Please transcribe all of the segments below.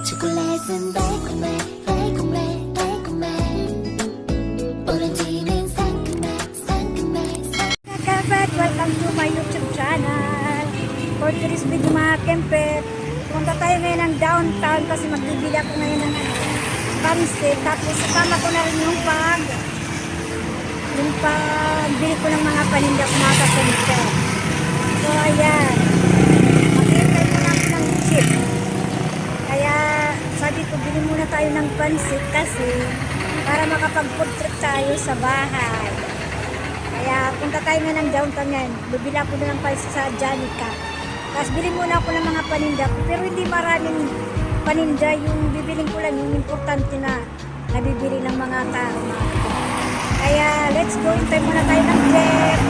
초콜릿은 달콤해 달콤해 달콤해 오렌지는 상큼해 상큼해 Kapit, welcome to my YouTube channel. For today's video mga kempet, punta tayo ngayon ng downtown kasi magbibili ako ngayon ng pansit. Tapos kasama ko na rin yung pagbili ko ng mga paninda ko mga kempet. So ayan, maghihintay muna ako ng jeep. Kaya sabi ko, bili muna tayo ng pansit kasi para makapag-food trip tayo sa bahay. Kaya punta tayo nga ng downtown ngayon. Bibili ako na ng pansit sa Janica. Tapos bili muna ako ng mga paninda ko. Pero hindi maraming paninda. Yung bibiling ko lang yung importante na nabibili ng mga tao. Kaya let's go. Hintay muna tayo ng jeep.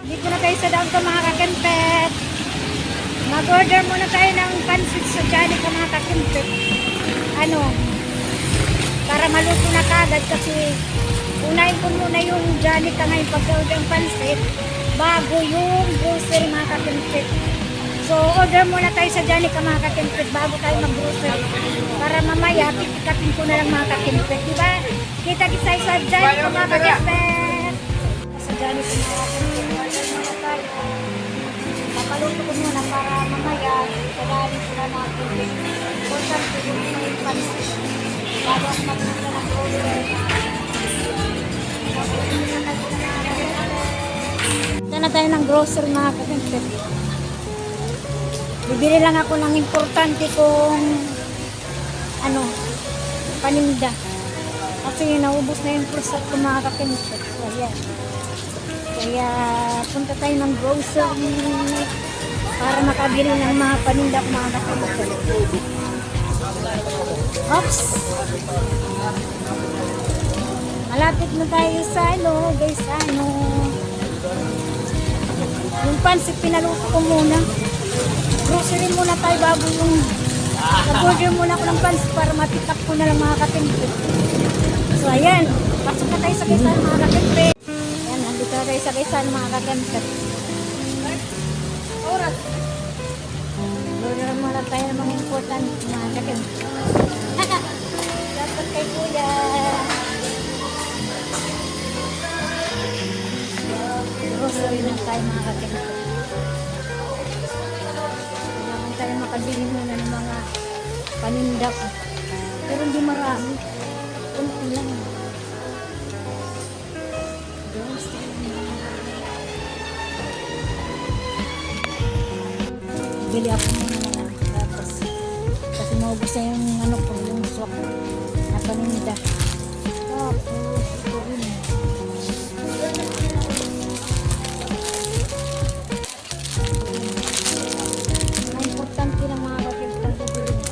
Dito na tayo sa downtown mga kakempet. Mag-order muna tayo ng pansit sa Janica mga kakempet. Para maluto na kagad kasi unahin ko muna yung Janica ngayon pag-order ng pansit bago yung grocery mga kakempet. So order muna tayo sa Janica mga kakempet bago tayo mag-grocery para mamaya pick-upin ko na lang mga kakempet, diba? Kita-kita sa Janica mga kakempet. Sa Janica mga kakempet, order muna tayo. Papaluto ko muna para mamaya kagaling sila mga kakempet. Importante yung may pansit bago ako magpunta ng grocery. Punta na tayo ng grocery mga kakempet. Bibili lang ako ng importante kong paninda. Kasi naubos na yung prusat ko mga kakempet. So, ayan. Kaya punta tayo ng grocery para makabili ng mga paninda ko mga kakempet. Oops! Malapit na tayo sa guys, yung pansit pinaluto ko muna. Grocery muna tayo bago yung nag-order muna ako ng pansit para mapick up ko na lang mga kakempet. So ayan, pasok na tayo sa kaysan mga kakempet. Ayan, nandito na tayo sa kaysan mga kakempet. Oras! Order muna tayo ng mga important mga kakempet. Dapat kay kuya. Grocery na tayo mga kakempet. Kailangan tayo makabili muna ng mga paninda ko. Pero hindi marami. Kunti lang. Bili ako muna ng tapos kasi maubos na yung yung swak na paninda. Tapos ito rin. Importante lang mga kakempet bibili.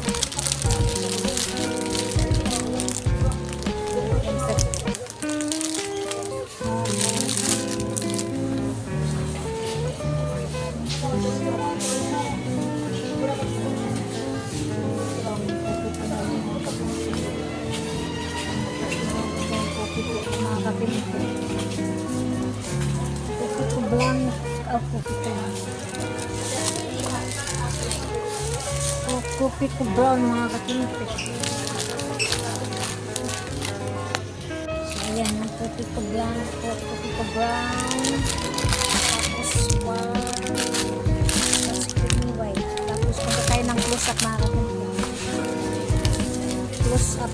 Coco blanc coco brown mga kakempet. So ayan, coco blanc, coco brown, tapos creamy white. Tapos punta tayo ng close-up mga kakempet. Close-up.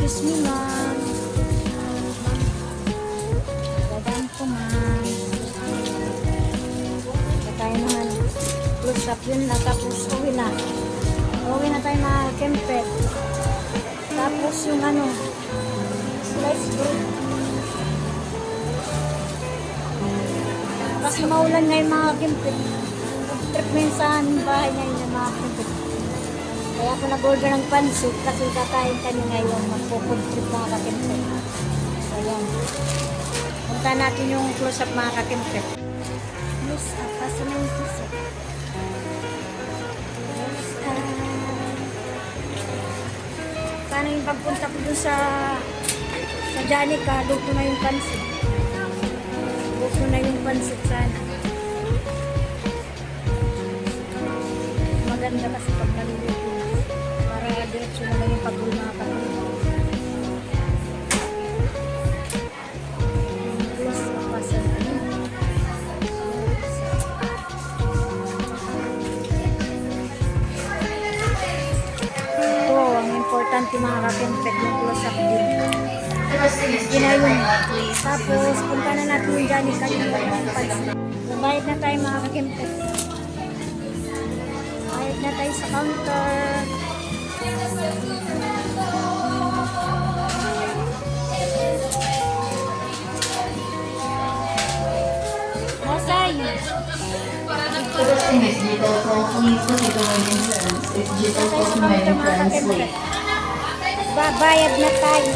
Excuse me ma'am. Dadaan ko ma'am. Kaya naman close up yun na tapos uwi na tayo mga kempet. Tapos yung ano, slice fruit. Kasi maulan ngayon mga kimpit. Trip mo yun sa aming bahay ngayon ng mga kimpit. Kaya ako nag-order ng pansit kasi kakain kami ngayon. Magpo-food trip mga kakimpit. So yan. Punta natin yung close-up mga kakimpit. Close-up kasi may sisi. Close-up. Paano yung pagpunta ko dun sa Janica, luto na yung pansit. Luto na yung pansit sana. Maganda kasi pag naluluto. Para diretso na lang yung pagbulo mga kapatid. Please, mapasa na yun. Ito, ang importante mga kakimpet yung close-up din. Yun na yun. Tapos, punta na natin yung Janica yung pansit. Bayad na tayo mga kakimpet. Bayad na tayo sa counter. Masay! This is Gito, so please look at the waiting turns. It's Gito, Tayo so sa waiting counter mga turns, kakimpet. wait. Bayad na tayo.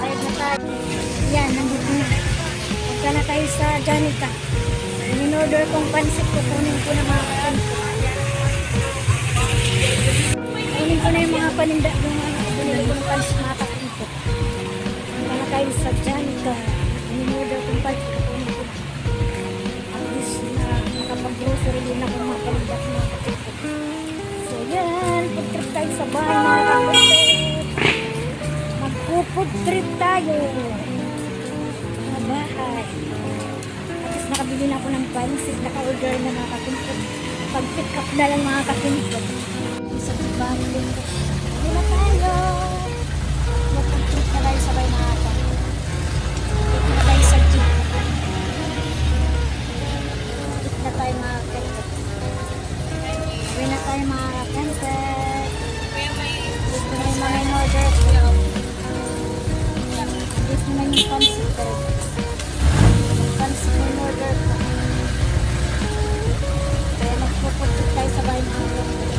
Bayad na tayo. Yan, nandito na. Punta na tayo sa Janica. In-order kong pansit, kukunin ko na mga kakimpet. Kunin ko na yung mga paninda, yung mga binili ko ng pansit mga kakimpet. Punta na tayo sa Janica. In-order kong pansit, kukunin ko na. At least na nakapag-grocery din ako mga paninda mga kakimpet. So yan, food trip tayo sa bahay mga kakimpet. Mag-food trip tayo. Mga bahay. Tapos nakabili na ako ng pansit, naka-order na mga kakimpet. Pag-pick up na lang mga kakimpet. Sa bahay din ko. Hindi na tayo. Mag-food trip na tayo sabay mga kakimpet. Dito na tayo sa jeep. Dito na tayo mga kakimpet. Uwi na tayo mga kakimpet. Dito na yung mga in-order ko. Dito na yung pansit ko. Pansit na in-order ko. Kaya magpupunta tayo sa bahay mga kakimpet.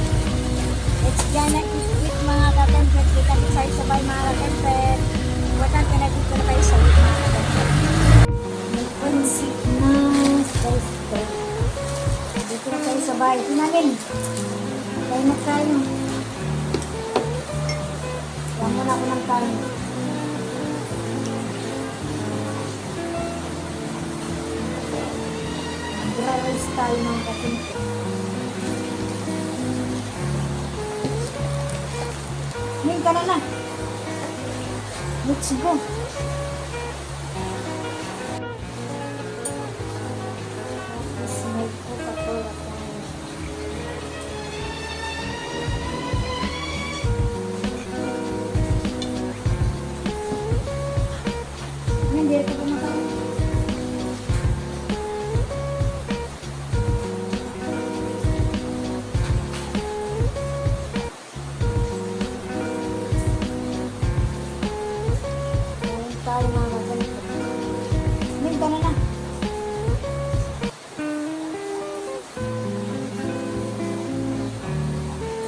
It's gonna eat mga kakimpet. Kita din tayo sa bahay mga kakimpet. Importante na dito na tayo sa eat mga kakimpet. May pansit na slice bread. Dito na tayo sa bahay. Tinangin. Kain na tayo. Huwag muna ako ng kain. Gra-rice tayo mga kakimpet. Ngayon ka na na. Let's go. Tapos may Coca-Cola tayo. Hindi ko kumakain. Kain tayo mga kakimpet. Ngayon ka na na.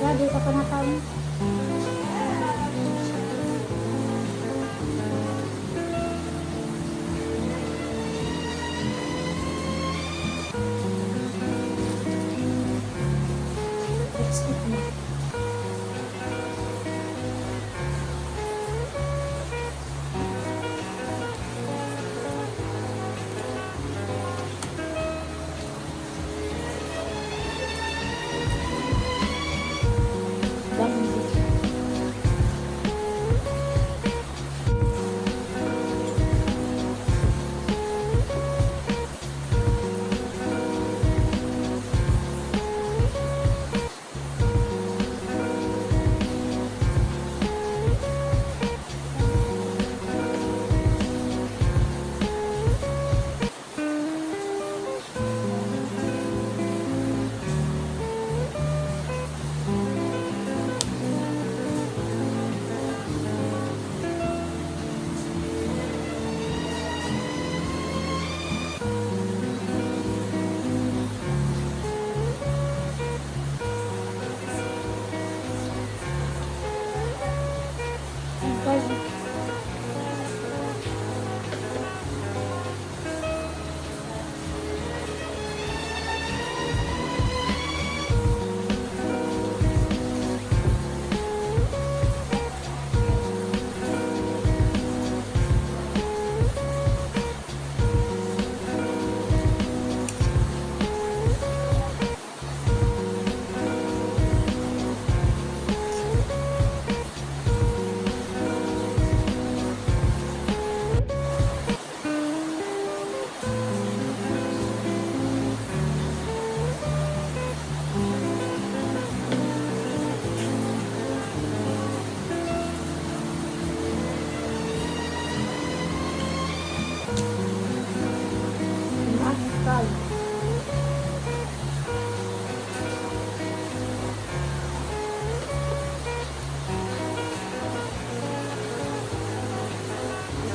Sabi ka pa na tayo. Let's eat na. Ganda.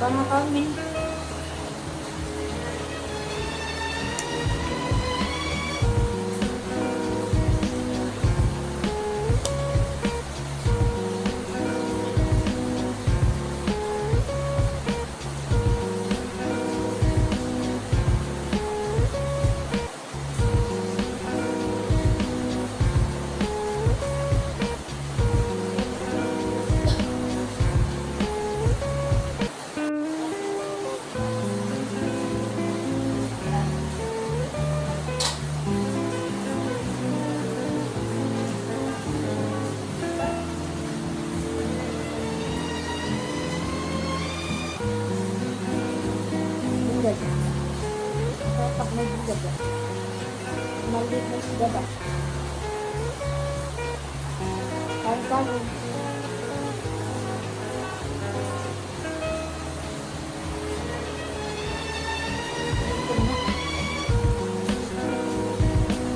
Sana kami. Bugad. Kapag may bugad. Maliit na bugad. Kain-kain. Ito na.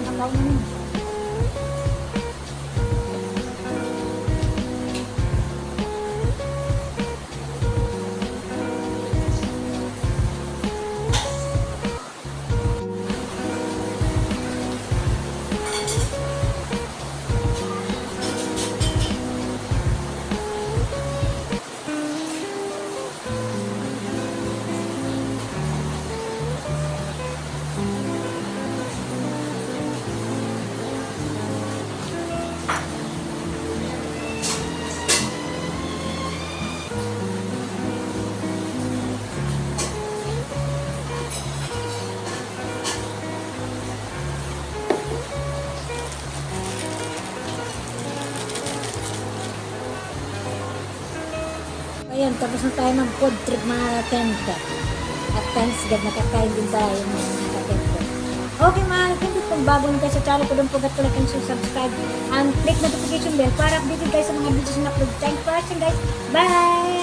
Nakain na. Ayan, tapos na tayo ng food trip mga tenta. At thanks God, nakakain din tayo mga tenta. Okay mga tenta, kung bago nyo kayo sa channel ko, don't forget to like and subscribe and click notification bell para updated guys sa mga videos na upload. Thanks for watching guys. Bye!